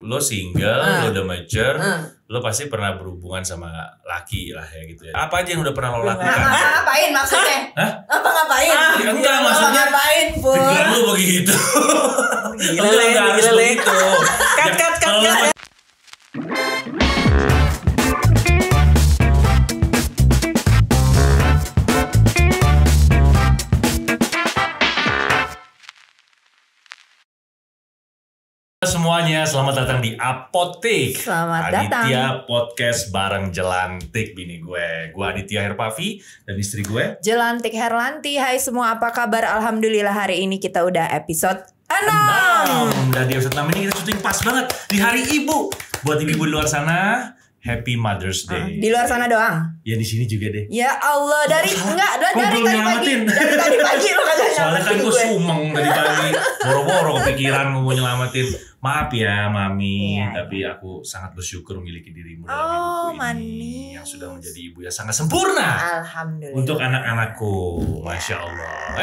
lo single, lo udah mature, lo pasti pernah berhubungan sama laki lah ya gitu ya. Apa aja yang udah pernah lo lakukan? Ngapain maksudnya? Hah? Apa ngapain? Ya, enggak maksudnya. Ngapain pun? Pikiran lo begitu. Gila Lo nggak harus Le. begitu. Cut. Semuanya, selamat datang di Apotik. Selamat Aditya Podcast bareng Jelantik bini gue. Gue Aditya Herpavi dan istri gue Jelantik Herlanti. Hai semua, apa kabar? Alhamdulillah hari ini kita udah episode 6. Dan di episode 6 ini kita syuting pas banget di hari ibu. Buat ibu-ibu di luar sana, Happy Mother's Day. Di luar sana doang? Ya di sini juga deh. Ya Allah, dari tadi pagi. Dari tadi pagi lo kagak soalnya kan gue gue. sumeng dari pagi, boro-boro kepikiran mau nyelamatin. Maaf ya Mami, tapi aku sangat bersyukur memiliki dirimu dalam hidupku ini manis. yang sudah menjadi ibu yang sangat sempurna. Alhamdulillah. Untuk anak-anakku, Masya Allah.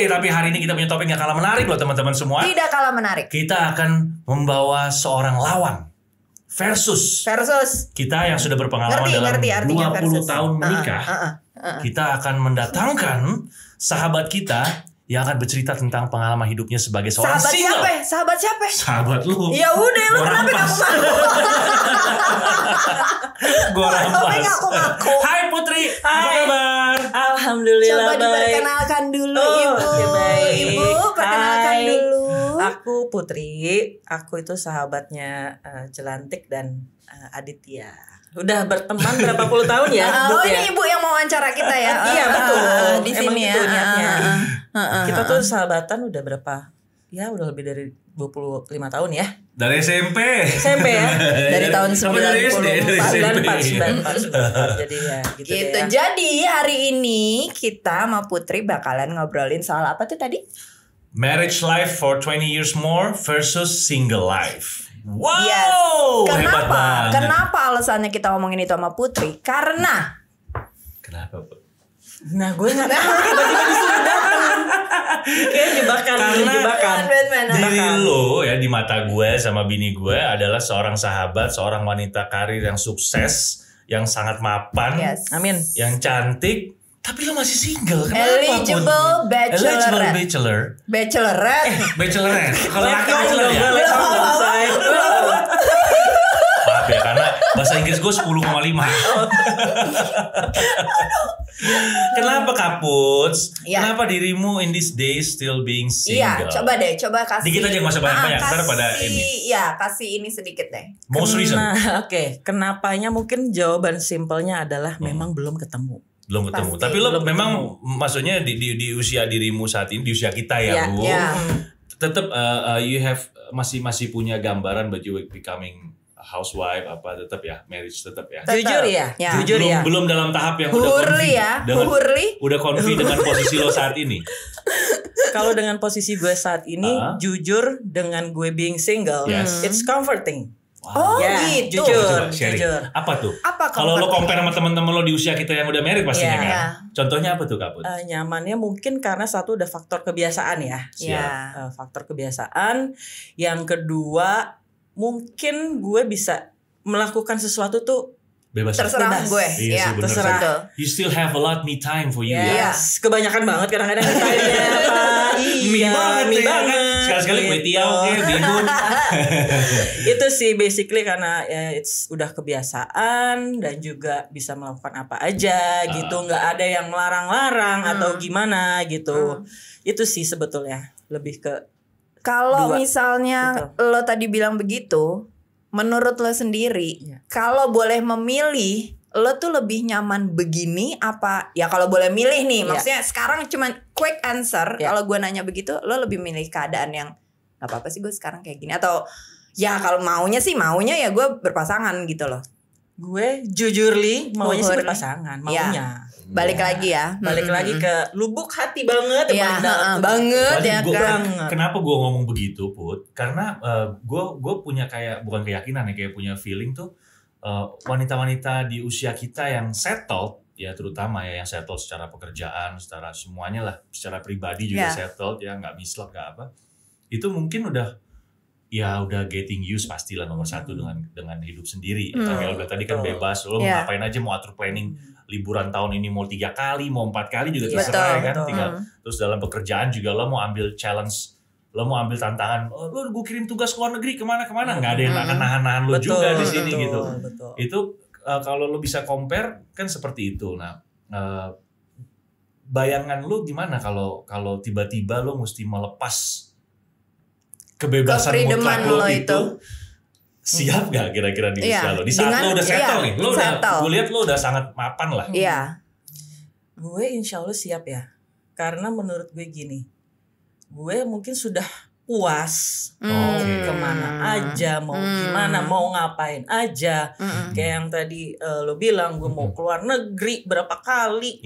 Tapi hari ini kita punya topik yang kalah menarik loh teman-teman semua. Tidak kalah menarik. Kita akan membawa seorang lawan versus kita yang sudah berpengalaman dalam 20 versus. tahun menikah. Kita akan mendatangkan sahabat kita yang akan bercerita tentang pengalaman hidupnya sebagai seorang single. Sahabat siapa? Sahabat lu. Ya udah, lu kenapa gak aku Gue rampas. ngaku. Hai Putri, apa kabar? Alhamdulillah Coba diperkenalkan dulu Ibu. baik. Ibu, perkenalkan Hai. dulu. Aku Putri, aku itu sahabatnya Jelantik dan Aditya. Udah berteman berapa puluh tahun ya? Ini ibu yang mau wawancara kita ya. Iya betul. Di Emang sini itu ya. niatnya. Kita tuh sahabatan udah berapa? Ya udah lebih dari 25 tahun ya. Dari SMP. SMP ya. Dari tahun Apa dari SD? Dari SMP. 94. Jadi ya gitu Gitu. deh ya. Jadi hari ini kita sama Putri bakalan ngobrolin soal apa tuh tadi? Marriage life for 20 years more versus single life. Wow, Yes. hebat banget. Kenapa alasannya kita ngomongin itu sama Putri? Karena Kenapa, Bu? Nah gue gak tahu tiba-tiba disuruh datang. Kayak jebakan. Diri lo ya di mata gue sama bini gue adalah seorang sahabat, seorang wanita karir yang sukses, yang sangat mapan, Yes. Amin. yang cantik, tapi lo masih single. Kenapa, eligible bachelor. Bachelorette. Kalau laki bachelor ya. Maaf ya, karena bahasa Inggris gue 10,5. Kenapa Kaputs? Ya. Kenapa dirimu in these days still being single? Iya, coba kasih. Dikit aja, nggak usah banyak-banyak, ntar pada ini. Iya, kasih ini sedikit deh. Most reason? Oke. Kenapanya mungkin jawaban simpelnya adalah memang belum ketemu. Belum ketemu. Pasti. Tapi lo Belum memang ketemu. maksudnya di usia dirimu saat ini, di usia kita ya, Bu. Iya. Tetap you have masih punya gambaran but you becoming a housewife apa tetap ya, marriage tetap ya. Jujur ya. Ya. Jujur ya. Belum dalam tahap yang udah Huhurli confident ya. dengan Huhurli. udah confident dengan posisi lo saat ini. Kalau dengan posisi gue saat ini, jujur dengan gue being single, Yes. it's comforting. Oh Ya, gitu. jujur. Coba sharing. Jujur. Apa tuh? Apa Kalau lo comfort? compare sama teman-teman lo di usia kita yang udah married pastinya Iya. kan. Iya. Contohnya apa tuh, Kaput? Nyamannya mungkin karena satu udah faktor kebiasaan ya. Iya. Faktor kebiasaan. Yang kedua, mungkin gue bisa melakukan sesuatu tuh Bebas. Terserah Bebas. gue. Iya Ya, sih, bener terserah. Betul. You still have a lot me time for you. Yes. Ya. Kebanyakan banget kadang-kadang time-nya apa. Mie banget mie ya kan. banget. Sekali-sekali kue tiaw, Gitu. bihun. Itu sih basically karena ya, it's udah kebiasaan dan juga bisa melakukan apa aja gitu, nggak ada yang melarang-larang atau gimana gitu. Itu sih sebetulnya lebih ke Kalau Dua. misalnya lo tadi bilang begitu, menurut lo sendiri, Iya. kalau boleh memilih, lo tuh lebih nyaman begini apa? Ya kalau boleh milih nih, Iya. maksudnya sekarang cuman quick answer. Iya. Kalau gue nanya begitu, lo lebih milih keadaan yang gak apa-apa sih gue sekarang kayak gini, atau ya kalau maunya ya gue berpasangan gitu loh. gue jujurly maunya sih Huhurli. berpasangan, Iya. maunya. Balik lagi ya. Balik lagi ke lubuk hati banget Iya, paling dalam tuh. banget ya Soalnya kan. Banget. Kenapa gue ngomong begitu, Put? Karena gue punya kayak bukan keyakinan ya, kayak punya feeling tuh wanita-wanita di usia kita yang settled ya, terutama ya yang settled secara pekerjaan, secara semuanya lah, secara pribadi juga Yeah. settled ya, nggak mislek nggak apa. Itu mungkin udah ya udah getting used pastilah nomor satu dengan hidup sendiri. Atau kayak lo bilang tadi kan bebas, lo mau ngapain aja, mau atur planning liburan tahun ini mau 3 kali, mau 4 kali juga terserah kan. Tinggal terus dalam pekerjaan juga lo mau ambil challenge, lo mau ambil tantangan, lo gue kirim tugas ke luar negeri kemana nggak ada yang akan nahan lo juga di sini gitu. Itu kalau lo bisa compare kan seperti itu. Nah, bayangan lo gimana kalau tiba-tiba lo mesti melepas kebebasan mutlak lo itu, siap gak kira-kira di usia lo? Di saat lo udah settle nih, lo udah, gue lihat lo udah sangat mapan lah. Iya. Gue insya Allah siap ya, karena menurut gue gini, gue mungkin sudah puas mau kemana aja, mau gimana, mau ngapain aja. Kayak yang tadi lo bilang, gue mau keluar negeri berapa kali,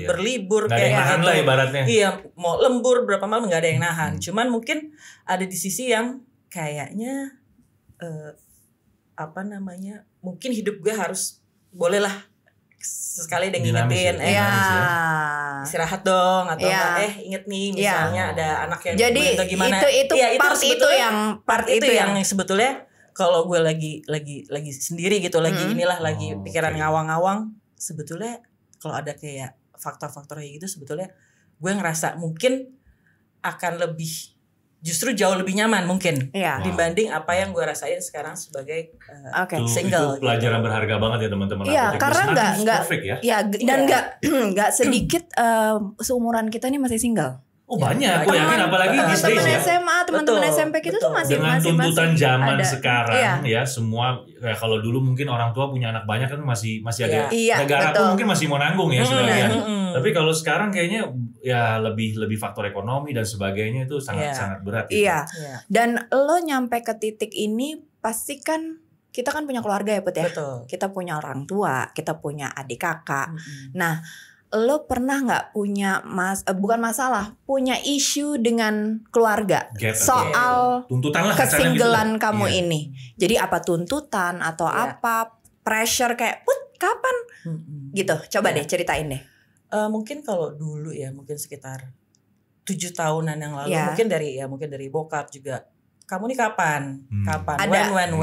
berlibur, gak kayak ada yang nahan lah ibaratnya. Iya, mau lembur berapa malam nggak ada yang nahan. Cuman mungkin ada di sisi yang kayaknya mungkin hidup gue harus bolehlah sekali ada ngingetin istirahat dong, atau inget nih misalnya ada anak yang jadi atau gimana. Part itu yang sebetulnya kalau gue lagi sendiri gitu, lagi pikiran ngawang-ngawang, sebetulnya kalau ada kayak faktor-faktor kayak gitu, sebetulnya gue ngerasa mungkin akan justru jauh lebih nyaman mungkin dibanding apa yang gue rasain sekarang sebagai single. Itu pelajaran berharga banget ya teman-teman. Iya, karena dan nggak sedikit seumuran kita nih masih single. Oh banyak, gue yakin apalagi di stage ya. Teman-teman SMP kita tuh masih dengan tuntutan zaman ada. sekarang ya, semua ya kalau dulu mungkin orang tua punya anak banyak kan masih agak negara pun mungkin masih mau nanggung ya sebagian. Tapi kalau sekarang kayaknya ya lebih faktor ekonomi dan sebagainya itu sangat berat. Iya. Dan lo nyampe ke titik ini pasti kan kita kan punya keluarga ya Put ya. Betul. Kita punya orang tua, kita punya adik kakak. Nah, lo pernah nggak punya bukan masalah, punya isu dengan keluarga soal tuntutan lah, kesinggelan gitu kamu ini. Jadi apa tuntutan atau apa pressure kayak Put kapan gitu? Coba deh ceritain deh. Mungkin kalau dulu ya, mungkin sekitar 7 tahunan yang lalu, mungkin dari bokap juga. Kamu nih kapan? Ada. When?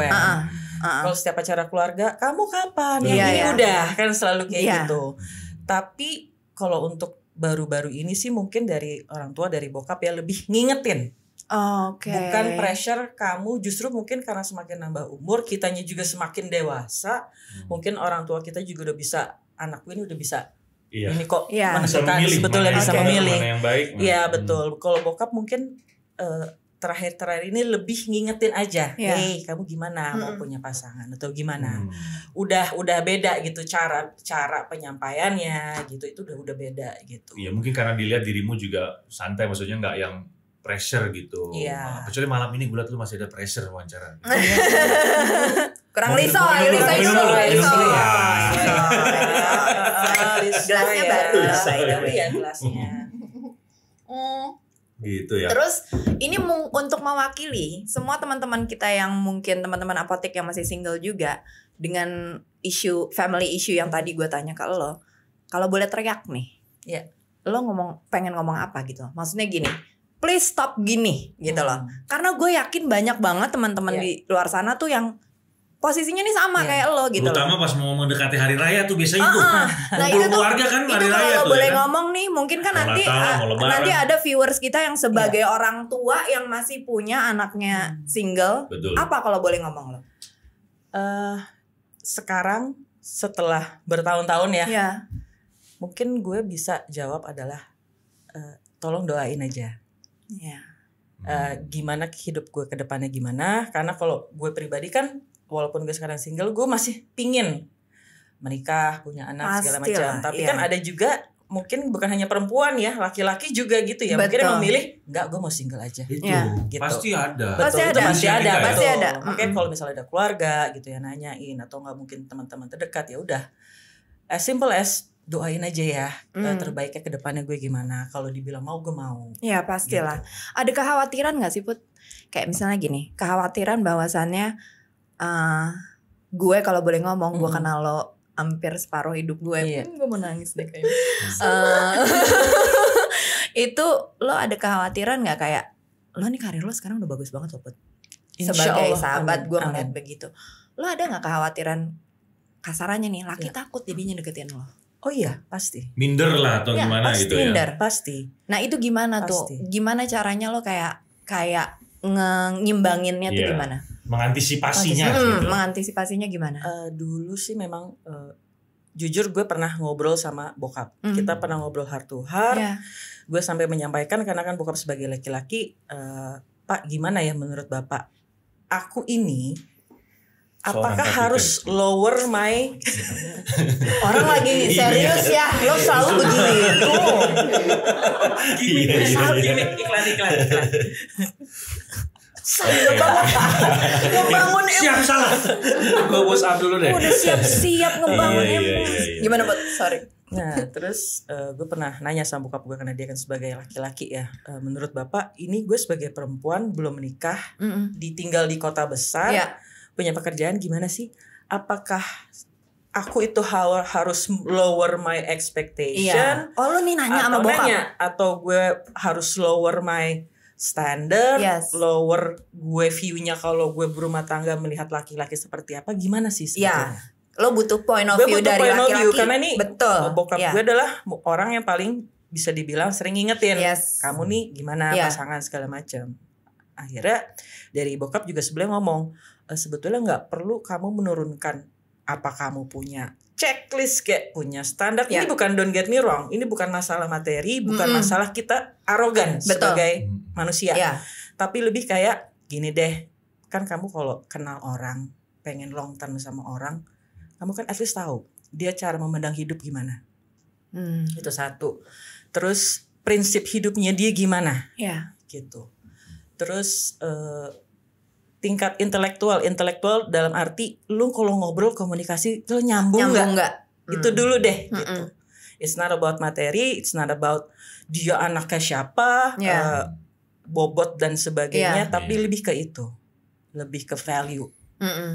Kalau setiap acara keluarga, kamu kapan? Yang ini udah kan selalu kayak gitu. Tapi kalau untuk baru-baru ini sih mungkin dari orang tua, dari bokap ya lebih ngingetin. Bukan pressure kamu, justru mungkin karena semakin nambah umur, kitanya juga semakin dewasa. Mungkin orang tua kita juga udah bisa, anakku ini udah bisa ini kok menentukan sebetulnya bisa memilih. Iya betul. Kalau bokap mungkin terakhir ini lebih ngingetin aja, hey kamu gimana mau punya pasangan atau gimana, udah beda gitu cara penyampaiannya gitu, itu udah beda gitu. Iya mungkin karena dilihat dirimu juga santai, maksudnya nggak yang pressure gitu. Kecuali malam ini gue liat lu masih ada pressure wawancara. Kurang liso. Gelasnya baru. Iya gelasnya. Gitu ya. Terus ini untuk mewakili semua teman-teman kita yang mungkin teman-teman apotek yang masih single juga, dengan family issue yang tadi gue tanya ke lo, kalau boleh teriak nih, lo pengen ngomong apa gitu? Maksudnya gini, please stop gini gitu loh. Karena gue yakin banyak banget teman-teman di luar sana tuh yang posisinya nih sama kayak lo gitu. Terutama pas mau mendekati hari raya tuh biasanya tuh. Nah itu keluarga kan hari raya kalau tuh. Boleh ngomong nih, mungkin kan nanti ada viewers kita yang sebagai orang tua yang masih punya anaknya single. Betul. Apa kalau boleh ngomong lo? Sekarang setelah bertahun-tahun ya. Mungkin gue bisa jawab adalah tolong doain aja. Gimana hidup gue ke depannya gimana? Karena kalau gue pribadi kan, walaupun gue sekarang single, gue masih pingin menikah, punya anak segala macam. Tapi kan ada juga mungkin bukan hanya perempuan ya, laki-laki juga gitu ya. Mungkin yang memilih enggak, gue mau single aja. Itu gitu. Pasti ada. Betul, pasti ada. Mungkin Mungkin kalau misalnya ada keluarga gitu ya nanyain, atau enggak mungkin teman-teman terdekat, ya udah as simple as doain aja ya terbaiknya ke depannya gue gimana. Kalau dibilang mau, gue mau. Ya pastilah. Gitu. Ada kekhawatiran nggak sih Put? Kayak misalnya gini, kekhawatiran bahwasannya gue kalau boleh ngomong, gue kenal lo hampir separuh hidup gue. Gue mau nangis deh kayaknya. Itu lo ada kekhawatiran nggak kayak lo nih karir lo sekarang udah bagus banget loh Put. sebagai Insyaallah, sahabat amin, gue ngeliat amin. begitu. Lo ada nggak kekhawatiran kasarannya nih laki takut jadinya deketin lo? Oh iya, pasti. Minder lah atau Ya, gimana pasti gitu ya. minder. Pasti. Nah itu gimana tuh? Pasti. Gimana caranya lo kayak ngimbanginnya tuh Iya. gimana? Mengantisipasinya gitu. Mengantisipasinya gimana? Dulu sih memang jujur gue pernah ngobrol sama bokap. Kita pernah ngobrol heart to heart. Ya. Gue sampai menyampaikan karena kan bokap sebagai laki-laki, Pak gimana ya menurut Bapak? Aku ini apakah Seorang harus lower my Orang lagi serius ya, lo selalu begitu. Iya, gini iklan. Ngebangun Siap salah. Gue WhatsApp dulu deh. udah siap-siap ngebangun Iya, iya, emosi. iya. Gimana buat? Sorry. Nah terus gue pernah nanya sama bokap gue karena dia kan sebagai laki-laki ya, menurut Bapak ini gue sebagai perempuan belum menikah, ditinggal di kota besar, Ya. punya pekerjaan gimana sih? Apakah aku itu harus lower my expectation? Iya. Oh lu nih nanya sama bokap. Atau gue harus lower my standard, Yes. lower gue view-nya kalau gue berumah tangga melihat laki-laki seperti apa? Gimana sih sebetulnya? Ya. Lo butuh point of Gue view butuh dari point of view, laki-laki. karena nih betul. Bokap Ya. gue adalah orang yang paling bisa dibilang sering ngingetin, Yes. kamu nih gimana Iya. pasangan segala macam. Akhirnya dari bokap juga sebenarnya ngomong, sebetulnya nggak perlu kamu menurunkan apa kamu punya checklist kayak punya standar. Ya. Ini bukan, don't get me wrong, ini bukan masalah materi, bukan masalah kita arogan Betul. sebagai manusia, Ya. tapi lebih kayak gini deh, kan kamu kalau kenal orang, pengen long term sama orang, kamu kan at least tahu dia cara memandang hidup gimana. Itu satu. Terus prinsip hidupnya dia gimana Ya. gitu. Terus tingkat intelektual dalam arti lu kalau ngobrol komunikasi lu nyambung nggak? Itu dulu deh gitu. It's not about materi, it's not about dia anaknya siapa, Ya. bobot dan sebagainya, Ya. tapi lebih ke itu, lebih ke value.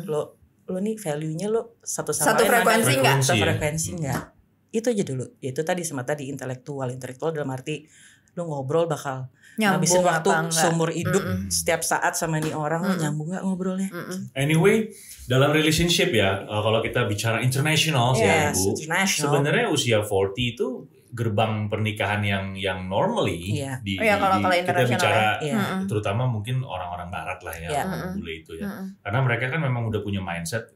Lo nih value-nya lo satu sama Satu lain frekuensi ada- nggak? satu Iya. frekuensi nggak? Itu aja dulu. Itu tadi sama tadi intelektual dalam arti lo ngobrol bakal ngabisin Nyambung waktu apa enggak? seumur hidup setiap saat sama nih orang, lo nyambung nggak ngobrolnya? Anyway, dalam relationship ya, kalau kita bicara international sih ya Yes, Bu, international. sebenarnya usia 40 itu gerbang pernikahan yang normally Iya. di, Oh ya, kalau kita international bicara ya. terutama mungkin orang-orang barat lah ya, Iya. orang bule itu ya. Karena mereka kan memang udah punya mindset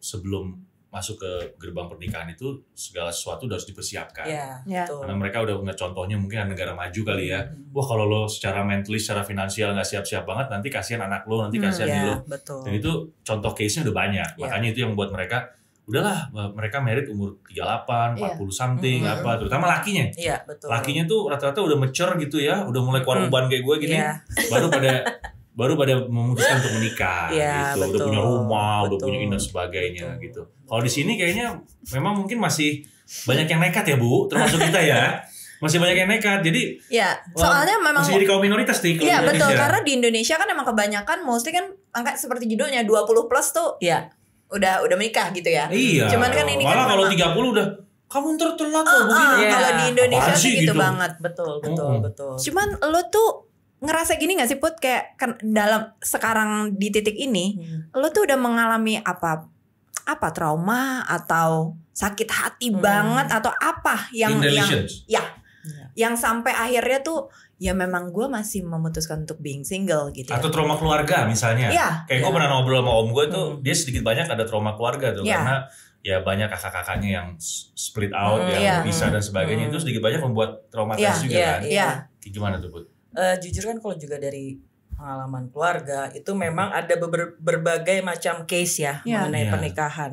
sebelum masuk ke gerbang pernikahan itu segala sesuatu udah harus dipersiapkan. Iya, Ya. betul. Karena mereka udah punya contohnya mungkin negara maju kali ya. Wah kalau lo secara mentally, secara finansial nggak siap-siap banget, nanti kasihan anak lo, nanti kasihan Iya, lo. betul. Dan itu contoh case-nya udah banyak. Iya. Makanya itu yang buat mereka, udahlah mereka married umur 38, 40 something, apa, terutama lakinya. Iya, betul. Lakinya tuh rata-rata udah mature gitu ya, udah mulai keluar uban kayak gue gini, Iya. baru pada memutuskan untuk menikah Iya, gitu. Udah betul. punya rumah, udah Betul. punya ini dan sebagainya Betul. gitu. Kalau di sini kayaknya memang mungkin masih banyak yang nekat ya Bu, termasuk kita ya. Masih banyak yang nekat. Jadi Ya, soalnya memang masih jadi kaum minoritas nih kalau Iya di betul, Indonesia. karena di Indonesia kan emang kebanyakan mostly kan angka seperti judulnya 20 plus tuh Iya. udah menikah gitu ya. Iya. Cuman kan ini malah kan kalau memang- 30 udah kamu ntar telat loh begini. Iya. Kalau di Indonesia Apaan tuh sih gitu gitu? banget. Betul. Cuman lo tuh ngerasa gini gak sih Put, kayak kan dalam sekarang di titik ini lo tuh udah mengalami apa trauma atau sakit hati banget atau apa In relations. yang sampai akhirnya tuh ya memang gue masih memutuskan untuk being single gitu ya. Atau trauma keluarga misalnya. Iya. Kayak gue pernah ngobrol sama om gue tuh, dia sedikit banyak ada trauma keluarga tuh. Iya. Karena ya banyak kakak-kakaknya yang split out, yang Iya. bisa dan sebagainya. Itu sedikit banyak membuat traumatis juga Iya, kan. Iya. Kayak gimana tuh Bud? Jujur kan kalau juga dari pengalaman keluarga itu memang ada berbagai macam case ya Iya. mengenai Iya. pernikahan,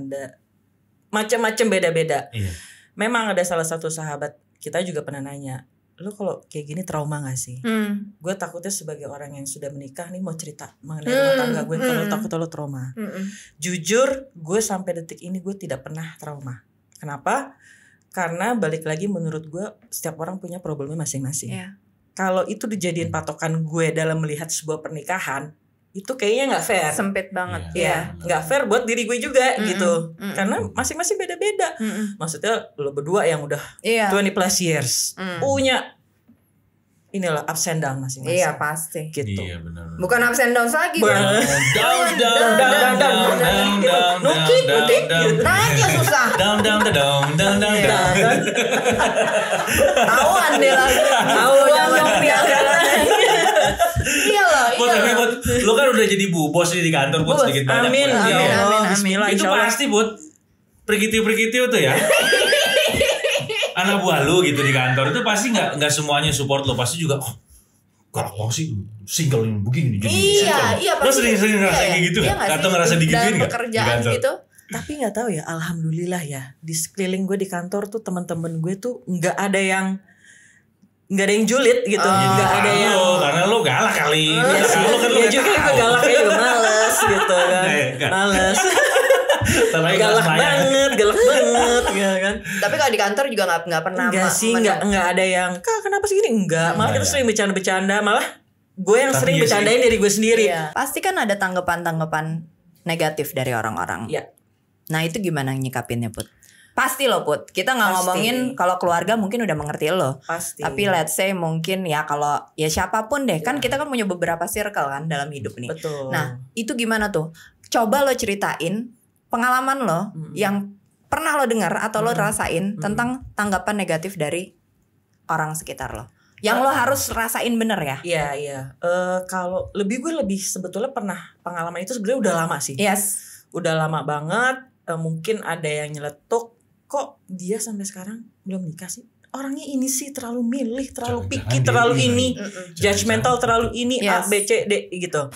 macam-macam beda-beda. Iya. Memang ada salah satu sahabat kita juga pernah nanya, lo kalau kayak gini trauma gak sih? Gue takutnya sebagai orang yang sudah menikah nih mau cerita mengenai rumah tangga gue, kalau takut lo trauma. Jujur gue sampai detik ini gue tidak pernah trauma. Kenapa? Karena balik lagi menurut gue setiap orang punya problemnya masing-masing. Iya. Kalau itu dijadiin patokan gue dalam melihat sebuah pernikahan, itu kayaknya nggak fair. Sempit banget. Ya, nggak fair buat diri gue juga gitu. Karena masing-masing beda-beda. Maksudnya lo berdua yang udah Iya. 20 plus years punya inilah ups and down masing-masing. Iya pasti. Gitu. Iya benar. Bukan ups and downs lagi. Naiknya susah. Down. Tawan deh lagi. Tawan dong Iya loh. Buat tapi buat lu kan udah jadi bos nih di kantor buat sedikit banyak. Amin. Buat. Ya Iya. Allah, bismillah Itu insyaallah. pasti buat pergitiu tuh ya. Anak buah lu gitu di kantor itu pasti nggak semuanya support lo, pasti juga kalau sih single yang begini jadi single. Iya Lo sering ngerasa kayak gitu nggak? Atau ngerasa digituin nggak? Pekerjaan gitu. Tapi nggak tahu ya, alhamdulillah ya di sekeliling gue di kantor tuh teman-teman gue tuh nggak ada yang julid gitu, nggak ada yang karena lo galak kali. Iya sih, ya juga gue galaknya juga males gitu kan, males. galak banget ya kan. Tapi kalau di kantor juga nggak pernah. Enggak sih, nggak ada yang kenapa sih gini, enggak. Malah kita sering bercanda-bercanda, malah gue yang sering bercandain diri gue sendiri. Iya. Pasti kan ada tanggapan negatif dari orang-orang. Iya. Nah itu gimana nyikapinnya Put? Pasti loh Put. Kita nggak ngomongin kalau keluarga mungkin udah mengerti lo. Pasti. Tapi let's say mungkin ya kalau ya siapapun deh, kan kita kan punya beberapa circle kan dalam hidup nih. Betul. Nah itu gimana tuh? Coba lo ceritain pengalaman lo yang pernah lo dengar atau lo rasain tentang tanggapan negatif dari orang sekitar lo. Yang lo harus rasain bener ya? Iya. Kalau gue lebih sebetulnya pernah pengalaman itu sebenarnya udah lama sih. Yes. Udah lama banget. Mungkin ada yang nyeletuk, kok dia sampai sekarang belum nikah sih? Orangnya ini sih terlalu milih, terlalu picky, terlalu ini, judgmental, terlalu ini, A, B, C, D gitu.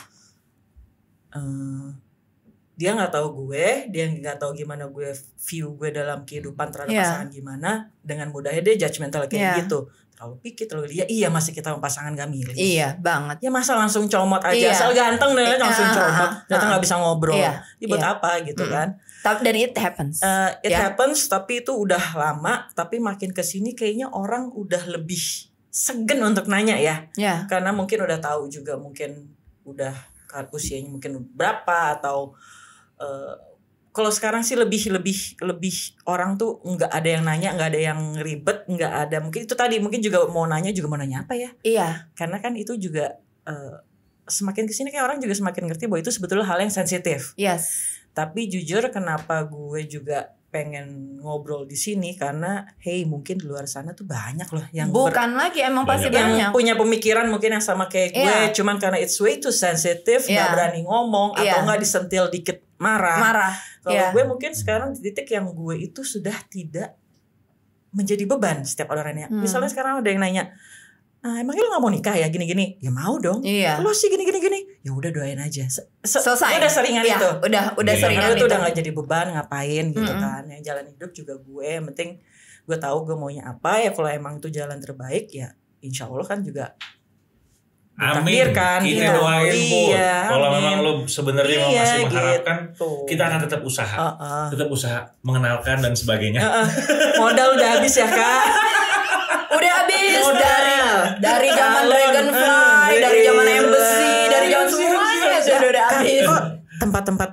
Dia nggak tahu gue, dia nggak tahu gimana gue view gue dalam kehidupan terhadap pasangan gimana, dengan mudahnya dia judgmental kayak gitu, terlalu pikir, terlalu dia masih kita pasangan gak milih. Iya banget. Ya masa langsung comot aja, asal ganteng deh langsung comot, ternyata nggak bisa ngobrol, buat apa gitu kan? Dan it happens. It happens, tapi itu udah lama, tapi makin kesini kayaknya orang udah lebih segan untuk nanya ya, karena mungkin udah tahu juga, mungkin udah usianya mungkin berapa atau kalau sekarang sih lebih orang tuh nggak ada yang nanya, nggak ada yang ribet, nggak ada, mungkin itu tadi mungkin juga mau nanya apa ya? Iya. Karena kan itu juga semakin kesini kayak orang juga semakin ngerti bahwa itu sebetulnya hal yang sensitif. Yes. Tapi jujur kenapa gue juga pengen ngobrol di sini karena mungkin di luar sana tuh banyak loh yang lagi emang pasti banyak yang punya pemikiran mungkin yang sama kayak gue, cuman karena it's way too sensitive, nggak berani ngomong atau nggak disentil dikit marah. Kalau gue mungkin sekarang di titik yang gue itu sudah tidak menjadi beban setiap orangnya. Misalnya sekarang ada yang nanya, emangnya lu gak mau nikah ya gini-gini? Ya mau dong. Lu sih gini-gini. Ya udah doain aja. Selesai. Udah seringan itu. Udah seringan itu. itu. Udah gak jadi beban ngapain gitu kan. Yang jalan hidup juga gue. Yang penting gue tahu gue maunya apa. Ya kalau emang itu jalan terbaik ya insya Allah kan juga amin. Kan, kita gitu. doain pun. Kalau memang lo sebenarnya masih mengharapkan, gitu. kita akan tetap usaha. Tetap usaha mengenalkan dan sebagainya. Modal udah habis ya Kak. Udah habis dari zaman Dragonfly, dari zaman Embassy, dari zaman semuanya udah habis. Tempat-tempat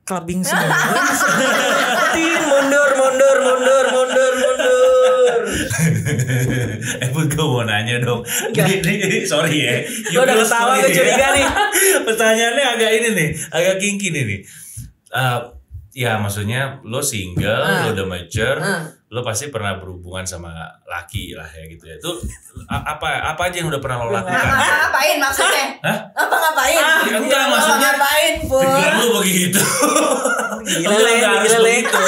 clubbing semua. mundur. Gue mau nanya dong. Ini sorry ya. Gue udah ketawa, gue curiga nih. Pertanyaannya agak ini nih, agak kinky nih. Ya maksudnya lo single, lo udah mature, lo pasti pernah berhubungan sama laki lah ya gitu ya. Itu apa aja yang udah pernah lo lakukan? Ngapain maksudnya? Apa ngapain? Ya, enggak maksudnya. Ngapain pun? Pikiran lo begitu. Gila harus begitu.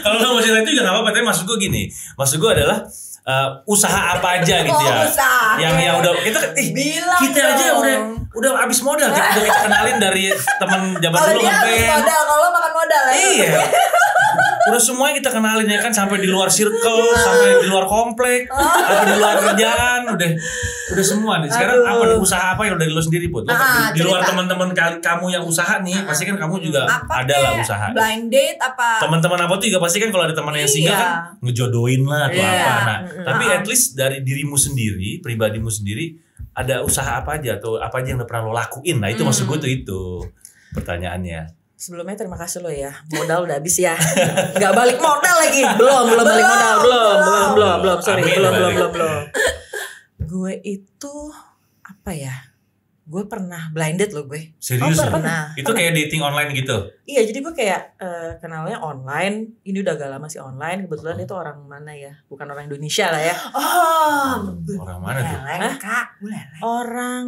Kalau lo masih itu juga nggak apa-apa. Tapi maksud gue gini, maksud gue adalah usaha apa aja gitu ya. Yang udah kita aja udah habis modal, udah kita kenalin dari teman zaman dulu ngeband. Kalau makan modal ya. Iya. Udah semuanya kita kenalin ya kan, sampai di luar circle, sampai di luar komplek, sampai di luar kerjaan, udah semua nih. Sekarang apa nih, usaha apa yang udah lo sendiri buat? Di luar teman-teman kamu yang usaha nih, pasti kan kamu juga ada lah usaha. Blind date apa? Teman-teman apa tuh juga pasti kan kalau ada teman yang single kan ngejodohin lah atau apa. Nah, tapi at least dari dirimu sendiri, pribadimu sendiri, ada usaha apa aja atau apa aja yang udah pernah lo lakuin? Nah itu maksud gue tuh itu pertanyaannya. Sebelumnya terima kasih lo ya. Modal udah habis ya. Gak balik modal lagi. Belum balik modal. Belum. Sorry. Amin, Belum. gue itu apa ya? Gue pernah blinded loh gue. Serius? Pernah. Itu kayak dating online gitu? Iya, jadi gue kayak kenalnya online. Ini udah agak lama sih online. Kebetulan itu orang mana ya? Bukan orang Indonesia lah ya. Orang mana tuh? Buleleng, Kak. Buleleng. Orang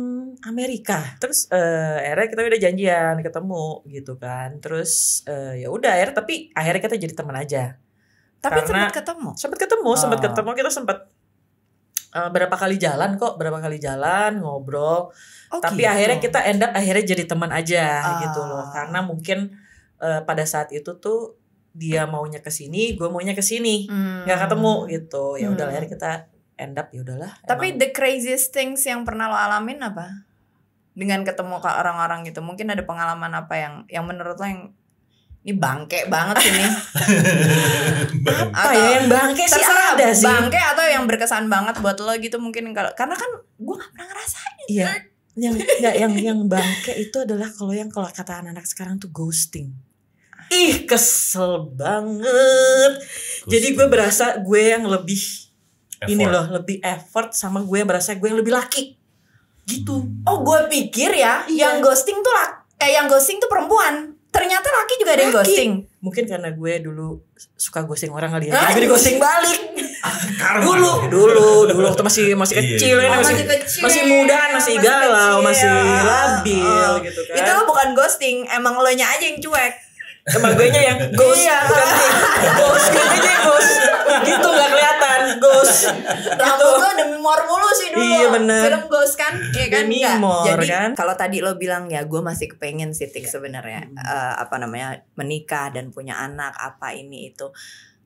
Amerika. Terus akhirnya kita udah janjian ketemu gitu kan. Terus ya udah tapi akhirnya kita jadi teman aja. Tapi Karena sempat ketemu. Sempat ketemu, kita sempat berapa kali jalan ngobrol. Tapi gitu. akhirnya kita akhirnya jadi teman aja gitu loh. Ah. Karena mungkin pada saat itu tuh dia maunya ke sini, gue maunya ke sini. Nggak ketemu gitu. Ya udah akhirnya kita ya udahlah. Tapi the craziest things yang pernah lo alamin apa? Dengan ketemu ke orang-orang gitu. Mungkin ada pengalaman apa yang menurut lo yang ini bangke banget ini. apa ya yang bangke sih Terserah ada sih. bangke atau yang berkesan banget buat lo gitu mungkin karena kan gue gak pernah ngerasain. Iya. Yang bangke itu adalah kalau kata anak-anak sekarang tuh ghosting. Ih, kesel banget. Jadi gue berasa gue yang lebih lebih effort sama gue yang berasa gue yang lebih laki. Gitu. Oh, gue pikir ya yang ghosting tuh perempuan. Ternyata laki juga ada yang ghosting. Mungkin karena gue dulu suka ghosting orang kali ya. Jadi gue di ghosting balik. Dulu waktu masih kecil ya, masih muda, masih galau, masih labil gitu kan. Itu lo bukan ghosting, emang lo nya aja yang cuek. Emang gue nya yang ghost, bukan ghost, gue nya yang ghost. Gitu gak kelihatan, ghost. Rambut lo udah memor mulu sih dulu. Iya bener. Film Ghost kan, iya kan? Memor, Jadi kan? kalau tadi lo bilang ya, gue masih kepengen sih Tik sebenarnya menikah dan punya anak apa ini itu.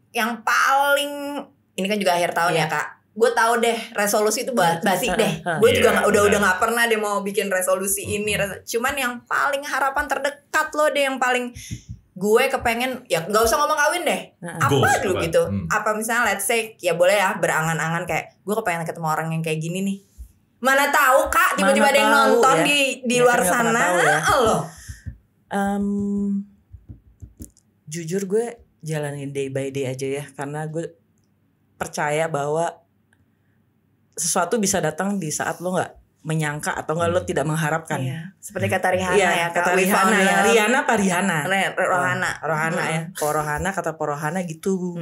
Yang paling ini kan juga akhir tahun ya Kak. Gue tahu deh resolusi itu basi deh. Gue juga udah nggak pernah deh mau bikin resolusi ini. Cuman yang paling harapan terdekat lo deh yang paling gue kepengen ya nggak usah ngomong kawin deh. Apa dulu gitu? Apa misalnya let's say ya boleh ya berangan-angan kayak gue kepengen ketemu orang yang kayak gini nih. Mana tahu Kak tiba-tiba ada yang nonton ya. di luar kan sana. Loh. Jujur gue jalanin day by day aja ya karena gue percaya bahwa sesuatu bisa datang di saat lo nggak menyangka atau nggak lo tidak mengharapkan. Iya. Seperti kata Rihanna ya Kak. Kata Rihanna ya. Rihanna apa Rihanna? Rohana ya. Porohana kata Porohana gitu.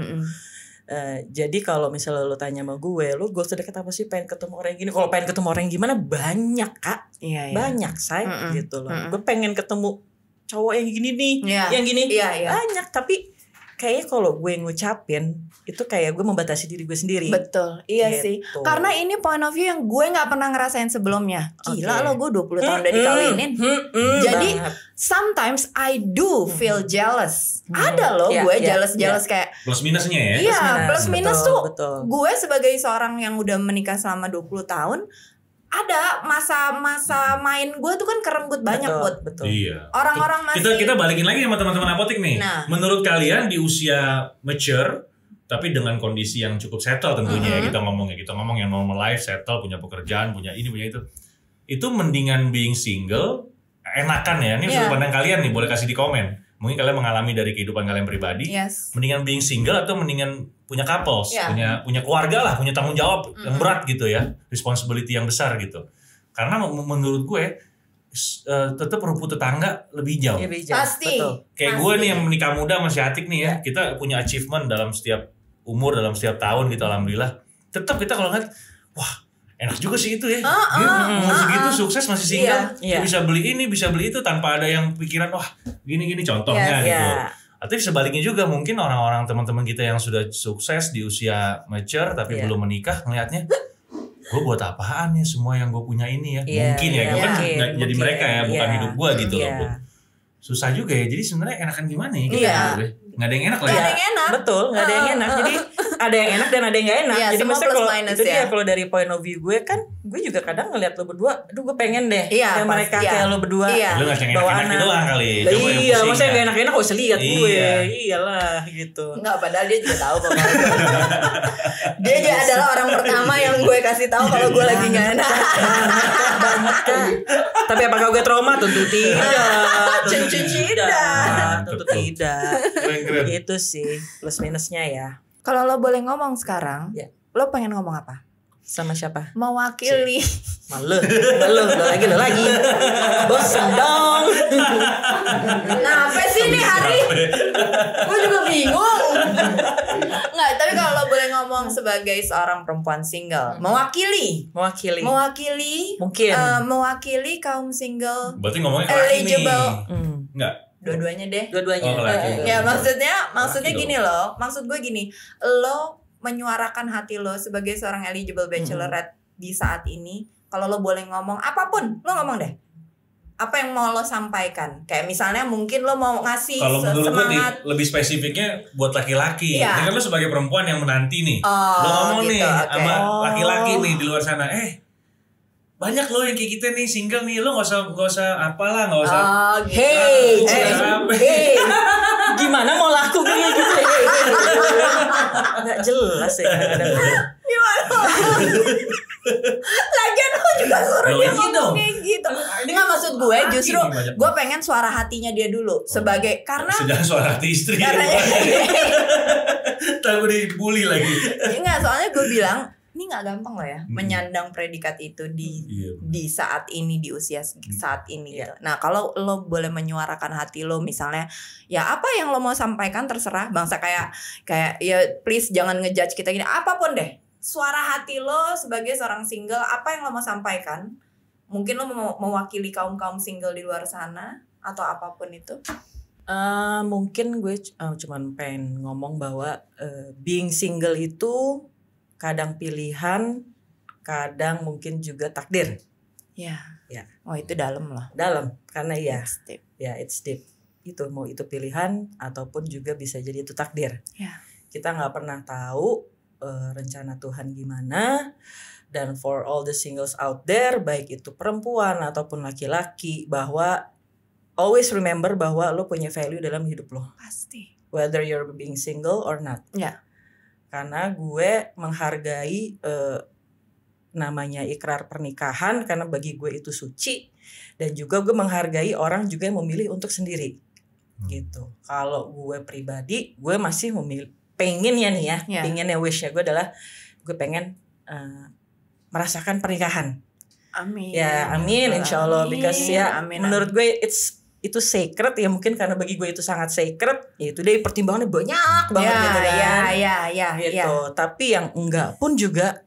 Jadi kalau misalnya lo tanya sama gue, lo goals terdekat apa sih? Pengen ketemu orang yang gini. Kalau pengen ketemu orang yang gimana banyak Kak. Iya. Banyak say gitu loh. Gue pengen ketemu cowok yang gini nih, yang gini banyak. Tapi kayaknya kalau gue ngucapin itu kayak gue membatasi diri gue sendiri. Betul, iya gitu. sih. Karena ini point of view yang gue gak pernah ngerasain sebelumnya. Gila lo, gue 20 tahun udah dikawinin. Jadi sometimes I do feel jealous. Ada loh gue jealous kayak plus minusnya ya. Iya, plus minus tuh betul. Gue sebagai seorang yang udah menikah selama 20 tahun ada masa-masa main gue tuh kan kerenggut banyak buat betul. Iya. Orang-orang masih kita balikin lagi sama teman-teman apotek nih. Nah. Menurut kalian di usia mature tapi dengan kondisi yang cukup settle tentunya ya kita ngomong yang normal life, settle, punya pekerjaan, punya ini, punya itu. Itu mendingan being single enakan ya. Ini sudut pandang kalian nih, boleh kasih di komen. Mungkin kalian mengalami dari kehidupan kalian pribadi. Mendingan being single atau mendingan punya couples, punya keluarga lah, punya tanggung jawab yang berat gitu ya, responsibility yang besar gitu. Karena menurut gue tetap rumput tetangga lebih jauh. Pasti. Betul. Kayak gue nih yang menikah muda masih Atik nih ya, kita punya achievement dalam setiap umur, dalam setiap tahun gitu alhamdulillah. Tetap kita kalau ngeliat, wah enak juga sih itu ya. Umur segitu sukses masih single, bisa beli ini, bisa beli itu tanpa ada yang pikiran wah gini-gini contohnya gitu. Atau sebaliknya juga mungkin orang-orang teman-teman kita yang sudah sukses di usia mature tapi belum menikah ngelihatnya gue buat apaan ya semua yang gue punya ini ya. Mungkin ya, gue kan jadi mereka ya, bukan hidup gue gitu loh. Susah juga ya, jadi sebenarnya enakan gimana ya kita nggak ada yang enak lah ya. Nggak ada yang enak. Betul, nggak ada yang enak. Jadi ada yang enak dan ada yang nggak enak. Jadi maksudnya kalau itu dia kalau dari point of view gue kan, gue juga kadang ngeliat lo berdua, aduh gue pengen deh kayak mereka kayak lo berdua lo nggak yang enak-enak doang kali. Iya, maksudnya nggak enak-enak kok bisa lihat gue. Iyalah gitu. Nggak, padahal dia juga tahu kok. Dia juga adalah orang pertama yang gue kasih tahu kalau gue lagi nggak enak. Banget kan. Tapi apakah gue trauma? Tentu tidak. Tentu tidak. Itu sih plus minusnya ya. Kalau lo boleh ngomong sekarang, lo pengen ngomong apa? Sama siapa? Mewakili. Malu, lo lagi. Bosan dong. Nah, apa sih nih Hari? Gue juga bingung. Nggak, tapi kalau lo boleh ngomong sebagai seorang perempuan single, mewakili Mungkin. mewakili kaum single Berarti ngomongnya ke laki nih. eligible. Enggak. Dua-duanya deh. Dua-duanya. Oh, laki. Ya maksudnya Laki gini loh. Maksud gue gini, lo menyuarakan hati lo sebagai seorang eligible bachelorette di saat ini. Kalau lo boleh ngomong apapun, lo ngomong deh. Apa yang mau lo sampaikan? Kayak misalnya mungkin lo mau ngasih Kalau menurut gue semangat. lebih spesifiknya buat laki-laki. Iya. Ini kan lo sebagai perempuan yang menanti nih. Oh, Lo ngomong gitu, nih oke. sama laki-laki nih di luar sana. Banyak lo yang kayak kita nih single nih. Lo nggak usah apalah, nggak usah. Oh, gitu. Hey. Gimana mau laku kayak gitu? Nggak jelas ya kadang-kadang. Gimana? Lagian lo juga suruh Lo dia ini ngomong dong. kayak gitu. Nggak, maksud gue Laki justru nih banyak. gue pengen suara hatinya dia dulu sebagai karena Sedang suara hati istri. Takut dibully lagi. enggak, soalnya gue bilang ini nggak gampang loh ya menyandang predikat itu di saat ini, di usia saat ini gitu. Nah kalau lo boleh menyuarakan hati lo misalnya, ya apa yang lo mau sampaikan terserah bangsa, kayak ya please jangan ngejudge kita gini, apapun deh suara hati lo sebagai seorang single, apa yang lo mau sampaikan. Mungkin lo mau mewakili kaum single di luar sana atau apapun itu. Mungkin gue cuman pengen ngomong bahwa being single itu kadang pilihan, kadang mungkin juga takdir. Ya. Ya. Oh itu dalam loh. Dalam, karena It's deep. it's deep. Itu mau itu pilihan ataupun juga bisa jadi itu takdir. Ya. Kita nggak pernah tahu rencana Tuhan gimana. Dan for all the singles out there, baik itu perempuan ataupun laki-laki, bahwa always remember bahwa lo punya value dalam hidup lo. Pasti. Whether you're being single or not. Ya. Karena gue menghargai namanya ikrar pernikahan, karena bagi gue itu suci, dan juga gue menghargai orang juga yang memilih untuk sendiri gitu. Kalau gue pribadi, gue masih pengennya nih ya, pengennya wishnya gue adalah gue pengen merasakan pernikahan. Amin. Ya amin, insya Allah. Because ya menurut gue itu sacred ya, mungkin karena bagi gue itu sangat sacred, ya itu deh pertimbangannya banyak banget gitu kan. Gitu. Tapi yang enggak pun juga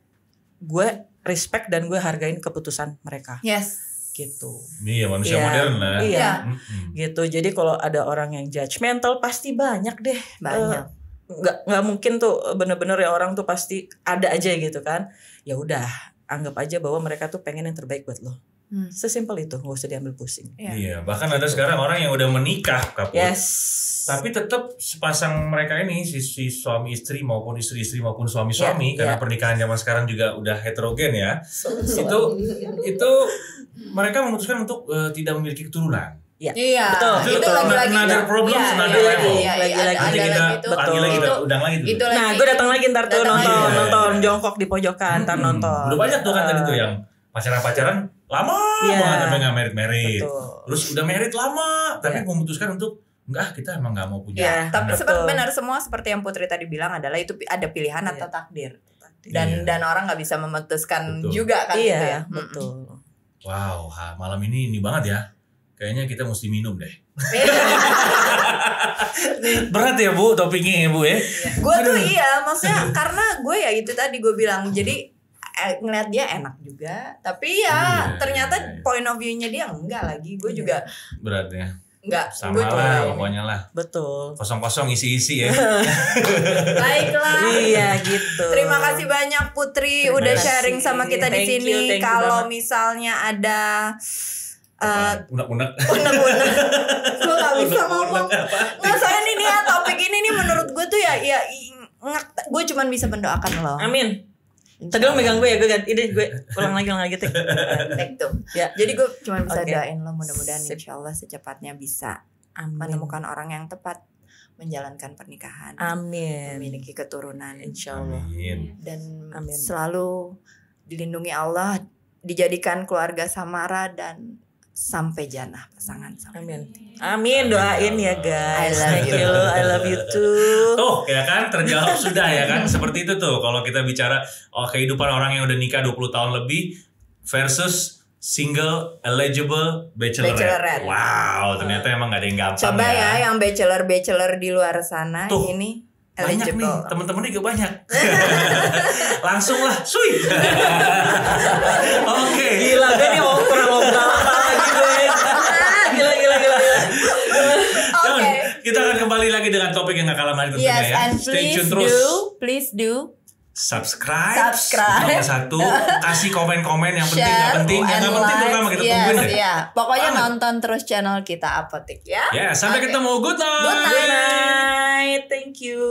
gue respect dan gue hargain keputusan mereka. Yes. Gitu. Iya, manusia modern lah. Iya. Gitu. Jadi kalau ada orang yang judgmental pasti banyak deh. Banyak. Nggak mungkin tuh bener-bener ya, orang tuh pasti ada aja gitu kan. Ya udah, anggap aja bahwa mereka tuh pengen yang terbaik buat lo. Sesimpel itu, gak usah diambil pusing. Iya, bahkan ada sekarang orang yang udah menikah, Kaput. Yes. Tapi tetap sepasang mereka ini, si suami istri maupun istri-istri maupun suami-suami, karena pernikahan zaman sekarang juga udah heterogen ya. Itu mereka memutuskan untuk tidak memiliki keturunan. Iya. Betul. Itu lagi-lagi. Another problem, another level. Lagi-lagi kita panggil lagi, kita undang lagi tuh. Nah, gue datang lagi ntar tuh nonton jongkok di pojokan, ntar nonton. Udah banyak tuh kan tadi tuh yang pacaran lama banget sampai nggak merit. Terus udah merit lama, tapi memutuskan untuk enggak, kita emang nggak mau punya. Tapi benar semua seperti yang Putri tadi bilang adalah itu ada pilihan atau takdir. Dan orang nggak bisa memutuskan juga kan gitu ya. Betul. Wow, malam ini banget ya. Kayaknya kita mesti minum deh. Berat ya Bu topiknya ya Bu ya. Gue tuh maksudnya karena gue ya itu tadi gue bilang, jadi ngeliat dia enak juga, tapi ternyata point of view-nya dia enggak lagi. Gue juga beratnya. Enggak, sama lah pokoknya lah. Betul. Kosong-kosong isi-isi ya. Baiklah. Iya gitu. Terima kasih banyak Putri udah sharing sama kita di sini. Kalau misalnya ada unek-unek. Gue gak bisa ngomong. Nggak, soalnya nih ya, topik ini nih menurut gue tuh ya gue cuman bisa mendoakan lo. Amin. Tadi lo megang gue ya, gue ulang lagi tuh. Ya. Jadi gue cuma bisa doain lo, mudah-mudahan insyaallah secepatnya bisa menemukan orang yang tepat, menjalankan pernikahan. Amin. Memiliki keturunan insyaallah. Amin. Dan selalu dilindungi Allah, dijadikan keluarga samara dan sampai jannah pasangan. Amin, doain ya guys. I love you too. Tuh ya kan terjawab sudah ya kan. Seperti itu tuh kalau kita bicara kehidupan orang yang udah nikah 20 tahun lebih versus single eligible bachelorette. Wow, ternyata emang gak ada yang gampang. Coba ya yang bachelor di luar sana tuh, ini banyak eligible. nih teman-temannya juga banyak. Langsung lah, sui. Oke. Gila, gue nih ngobrol apa lagi gue. Gila. Oke. Kita akan kembali lagi dengan topik yang gak kalah menarik tentunya ya. And Stay tune terus. Please do Subscribe. Nomor 1. Kasih komen-komen yang penting gak penting. Yang gak penting pertama kita tungguin deh. Pokoknya nonton terus channel kita Apotik ya. Sampai ketemu. Good night. Good night. Thank you.